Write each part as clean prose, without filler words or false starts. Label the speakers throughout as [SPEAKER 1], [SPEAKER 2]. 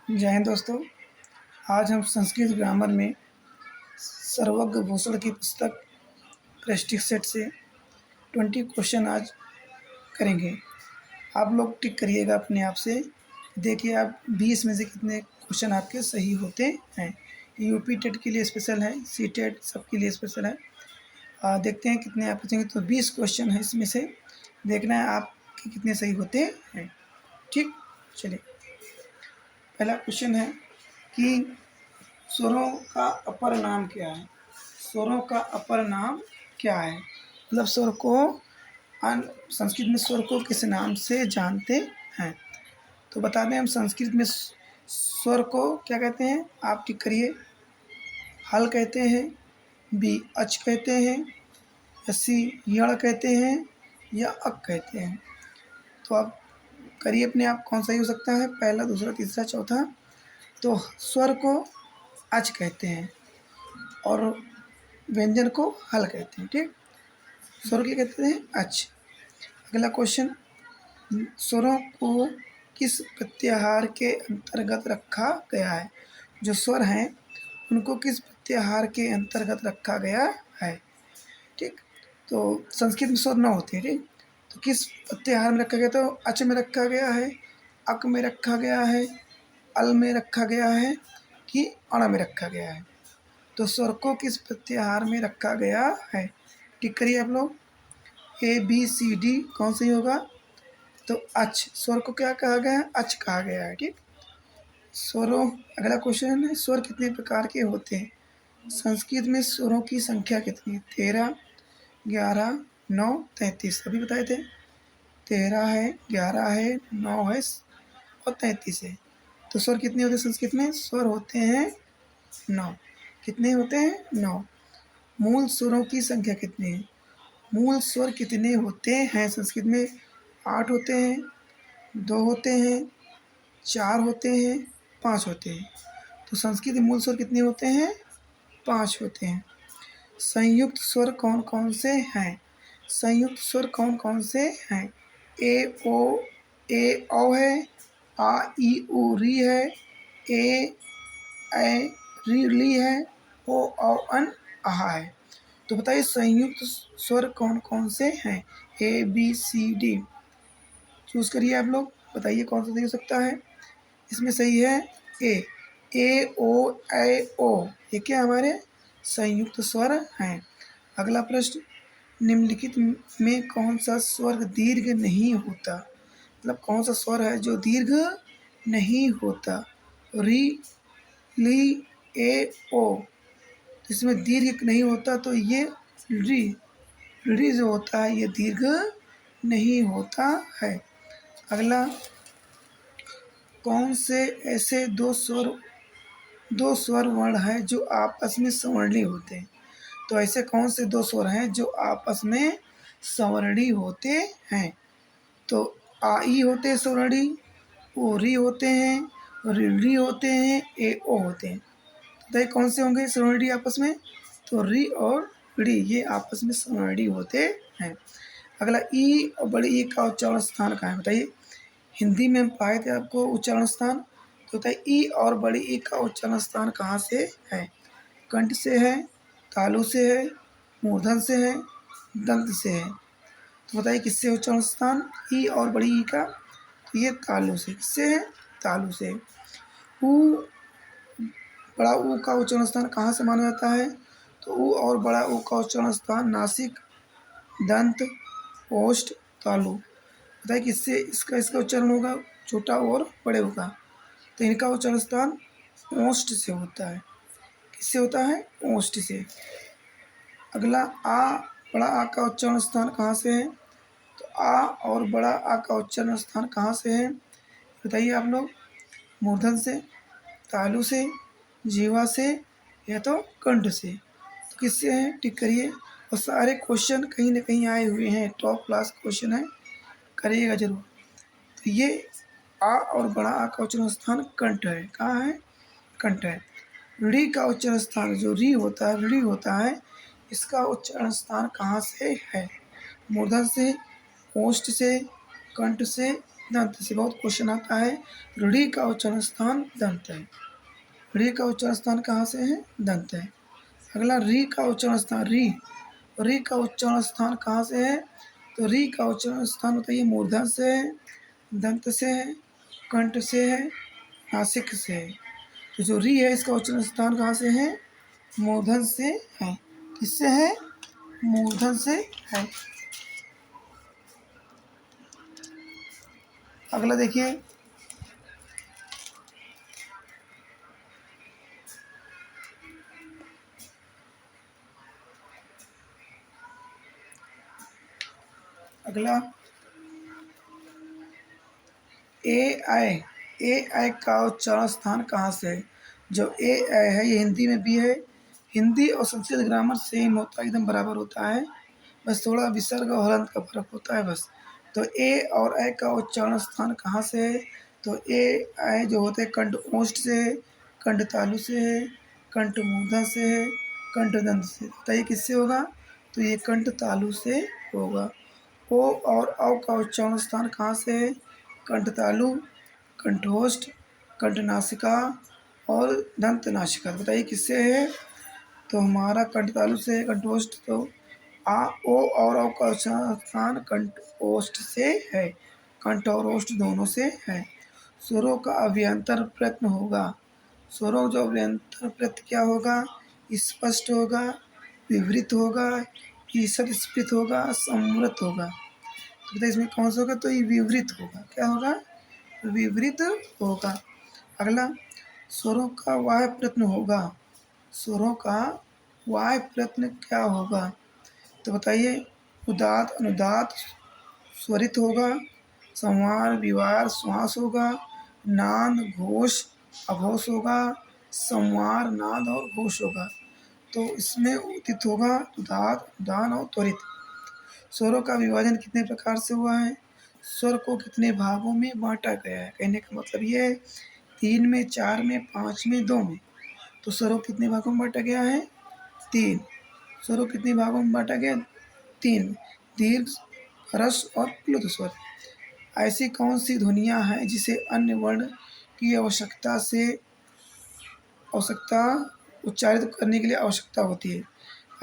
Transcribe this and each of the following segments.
[SPEAKER 1] जय हिंद दोस्तों। आज हम संस्कृत ग्रामर में सर्वज्ञ भूषण की पुस्तक क्रेस्टिक सेट से 20 क्वेश्चन आज करेंगे। आप लोग टिक करिएगा अपने आप से, देखिए आप 20 में से कितने क्वेश्चन आपके सही होते हैं। यूपी टेट के लिए स्पेशल है, सी टेट सबके लिए स्पेशल है। देखते हैं कितने आप पूछेंगे। तो 20 क्वेश्चन है, इसमें से देखना है आपके कितने सही होते हैं। ठीक, चलिए पहला क्वेश्चन है कि स्वरों का अपर नाम क्या है। स्वरों का अपर नाम क्या है, मतलब स्वर को संस्कृत में स्वर को किस नाम से जानते हैं। तो बता दें, हम संस्कृत में स्वर को क्या कहते हैं, आप टिक करिए। हल कहते हैं, बी अच कहते हैं, या सी यण कहते हैं, या अक कहते हैं। तो आप करिए अपने आप, कौन सही हो सकता है, पहला, दूसरा, तीसरा, चौथा। तो स्वर को अच कहते हैं और व्यंजन को हल कहते हैं। ठीक, स्वर क्या कहते हैं, अच। अगला क्वेश्चन, स्वरों को किस प्रत्याहार के अंतर्गत रखा गया है। जो स्वर हैं उनको किस प्रत्याहार के अंतर्गत रखा गया है। ठीक, तो संस्कृत में स्वर 9 होते हैं। ठीक, तो किस प्रत्याहार में रखा गया, तो अच में रखा गया है, अक में रखा गया है, अल में रखा गया है, कि अण में रखा गया है। तो स्वर को किस प्रत्याहार में रखा गया है, टिक करिए आप लोग। ए बी सी डी कौन सही होगा। तो अच, स्वर को क्या कहा गया है, अच कहा गया है। ठीक, स्वरों, अगला क्वेश्चन है, स्वर कितने प्रकार के होते हैं। संस्कृत में स्वरों की संख्या कितनी है। 13, 11, 9, 33 अभी बताए थे। 13 है, 11 है, 9 है और 33 है। तो स्वर कितने होते हैं संस्कृत में, स्वर होते हैं 9। कितने होते हैं, 9। मूल स्वरों की संख्या कितनी है। मूल स्वर कितने होते हैं संस्कृत में, 8 होते हैं, 2 होते हैं, 4 होते हैं, 5 होते हैं। तो संस्कृत में मूल स्वर कितने होते हैं, 5 होते हैं। संयुक्त स्वर कौन कौन से हैं। संयुक्त स्वर कौन कौन से हैं। ए ओ है, आ ई उ री है, ए री ली है, ओ अन आहा है। तो बताइए संयुक्त स्वर कौन कौन से हैं। A B C D choose करिए आप लोग, बताइए कौन सा सही हो सकता है। इसमें सही है ए ओ ए ओ, ये क्या हमारे संयुक्त स्वर हैं। अगला प्रश्न, निम्नलिखित में कौन सा स्वर दीर्घ नहीं होता। मतलब कौन सा स्वर है जो दीर्घ नहीं होता। री, ली, ए ओ, इसमें दीर्घ नहीं होता, तो ये री जो होता है ये दीर्घ नहीं होता है। अगला, कौन से ऐसे दो स्वर वर्ण हैं जो आपस में सवर्णी होते हैं। तो ऐसे कौन से 2 स्वर हैं जो आपस में सवर्णी होते हैं। तो आ ई होते हैं सवर्णी, ओ री होते हैं, री होते हैं, ए ओ होते हैं। बताइए कौन से होंगे सवर्णी आपस में। तो री और री ये आपस में सवर्णी होते हैं। अगला, ई और बड़ी ई का उच्चारण स्थान कहाँ है, बताइए। हिंदी में हम पाए थे आपको उच्चारण स्थान, तो बताइए ई और बड़ी ई का उच्चारण स्थान कहाँ से है। कंठ से है, तालु से है, मूर्धन से है, दंत से है। तो बताइए किससे उच्चारण स्थान ई और बड़ी ई का। तो ये तालु से, किससे है, तालु से। ऊ, बड़ा ऊ का उच्चारण स्थान कहाँ से माना जाता है। तो ऊ और बड़ा ऊ का उच्चारण स्थान नासिक, दंत, ओष्ठ, तालु। बताइए किससे इसका उच्चारण होगा, छोटा और बड़े ऊ का। तो इनका उच्चारण स्थान ओष्ठ से होता है। किससे होता है, ओष्ठ से। अगला, आ, बड़ा आ का उच्चारण स्थान कहाँ से है। तो आ और बड़ा आ का उच्चारण स्थान कहाँ से है, बताइए आप लोग। मूर्धन से, तालु से, जीवा से, या तो कंठ से। तो किससे है, टिक करिए। और सारे क्वेश्चन कहीं ना कहीं आए हुए हैं, टॉप क्लास क्वेश्चन है, करिएगा जरूर। तो ये आ और बड़ा आ का उच्चारण स्थान कंठ है, कहाँ है, कंठ है। री का उच्चारण स्थान जो री होता है, री होता है, इसका उच्चारण स्थान कहाँ से है। मूर्धन से, ओष्ठ से, कंठ से, दंत से। बहुत क्वेश्चन आता है। ऋ का उच्चारण स्थान दंत है। ऋ का उच्चारण स्थान कहाँ से है? दंत है। अगला री का उच्चारण स्थान, री का उच्चारण स्थान कहाँ से है? तो री का उच्चारण स्थान बताइए। मूर्धन से है, दंत से है, कंठ से है, नासिक से है। तो जो री है इसका उच्चारण स्थान कहाँ से है? मूर्धन से है। किससे है? मूर्धन से है। अगला देखिए, अगला ए आई का उच्चारण स्थान कहाँ से है? जो ए आई है ये हिंदी में भी है। हिंदी और संस्कृत ग्रामर सेम होता है, एकदम बराबर होता है, बस थोड़ा विसर्ग और हलंत का फर्क होता है बस। तो ए और ए का उच्चारण स्थान कहाँ से है? तो ए आई जो होते हैं कंठ ओष्ठ से है, कंठ तालु से है, कंठ मूर्धा से है, कंठ दंत से। बताइए किससे होगा? तो ये कंठ तालु से होगा। ओ और औ का उच्चारण स्थान कहाँ से है? कंठ तालु, कंठोष्ठ, कंठ नासिका और दंत नासिका। बताइए किससे है? तो हमारा कंठ तालु से है, कंठोष्ठ। तो आ ओ और औ का उच्चारण स्थान कंठ ओष्ठ से है। कंठ और ओष्ठ दोनों से है। स्वरों का अभ्यंतर प्रयत्न होगा। स्वरों जो अभ्यंतर प्रयत्न क्या होगा? स्पष्ट होगा, विवृत होगा, ईषद स्फीत होगा, सम्मृत होगा। तो बताइए इसमें कौन सा होगा? तो ये विवृत होगा। क्या होगा? विवृत होगा। अगला स्वरों का वाह्य प्रयत्न होगा। स्वरों का वाह्य प्रयत्न क्या होगा? तो बताइए उदात अनुदात स्वरित होगा, संवार विवार श्वास होगा, नाद घोष अघोष होगा, संवार नाद और घोष होगा। तो इसमें उदित होगा उदात, उदान और त्वरित। स्वरों का विभाजन कितने प्रकार से हुआ है? स्वर को कितने भागों में बांटा गया है? कहने का मतलब ये है 3 में, 4 में, 5 में, 2 में। तो स्वरों कितने भागों में बांटा गया है? 3। स्वरों कितने भागों में बांटा गया? 3। दीर्घ, ह्रस्व और प्लुत स्वर। ऐसी कौन सी ध्वनियाँ हैं जिसे अन्य वर्ण की आवश्यकता उच्चारित करने के लिए आवश्यकता होती है?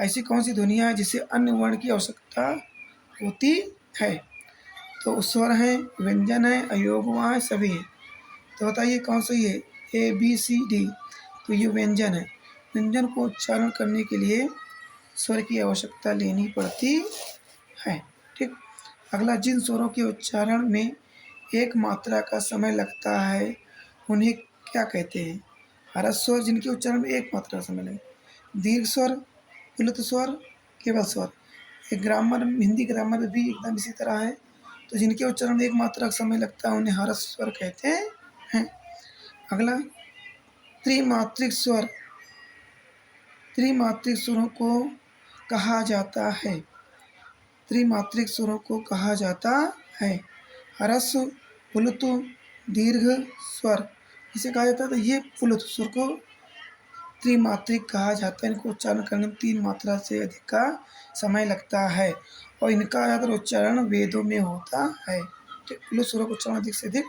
[SPEAKER 1] ऐसी कौन सी ध्वनियाँ हैं जिसे अन्य वर्ण की आवश्यकता होती है? तो स्वर है, व्यंजन है, अयोगवा है, सभी है। तो बताइए कौन सा ये? A B C D. तो ये व्यंजन है। व्यंजन को उच्चारण करने के लिए स्वर की आवश्यकता लेनी पड़ती है। ठीक। अगला जिन स्वरों के उच्चारण में एक मात्रा का समय लगता है उन्हें क्या कहते हैं? ह्रस्व स्वर जिनके उच्चारण में एक मात्रा का समय लगे, दीर्घ स्वर, प्लुत स्वर, केवल स्वर। एक ग्रामर, हिंदी ग्रामर में भी एकदम इसी तरह है। तो जिनके उच्चारण में एक मात्रा का समय लगता है उन्हें ह्रस्व स्वर कहते हैं। अगला त्रिमात्रिक स्वर, त्रिमात्रिक स्वरों को कहा जाता है। त्रिमात्रिक स्वरों को कहा जाता है ह्रस्व, प्लुत, दीर्घ स्वर। इसे कहा जाता है। तो ये प्लुत स्वर को त्रिमात्रिक कहा जाता है। इनको उच्चारण करने में 3 मात्रा से अधिक का समय लगता है और इनका ज़्यादातर उच्चारण वेदों में होता है। प्लुत स्वरों का उच्चारण अधिक से अधिक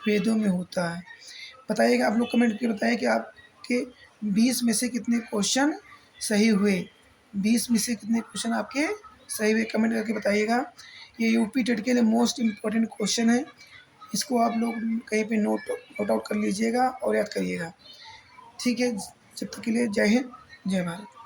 [SPEAKER 1] वेदों में होता है। बताइएगा, आप लोग कमेंट करके बताइए कि आपके 20 में से कितने क्वेश्चन सही हुए। 20 में से कितने क्वेश्चन आपके सही हुए, कमेंट करके बताइएगा। ये यूपी टेट के लिए मोस्ट इम्पॉर्टेंट क्वेश्चन है। इसको आप लोग कहीं पे नोट आउट कर लीजिएगा और याद करिएगा। ठीक है, जब तक के लिए जय हिंद, जय भारत।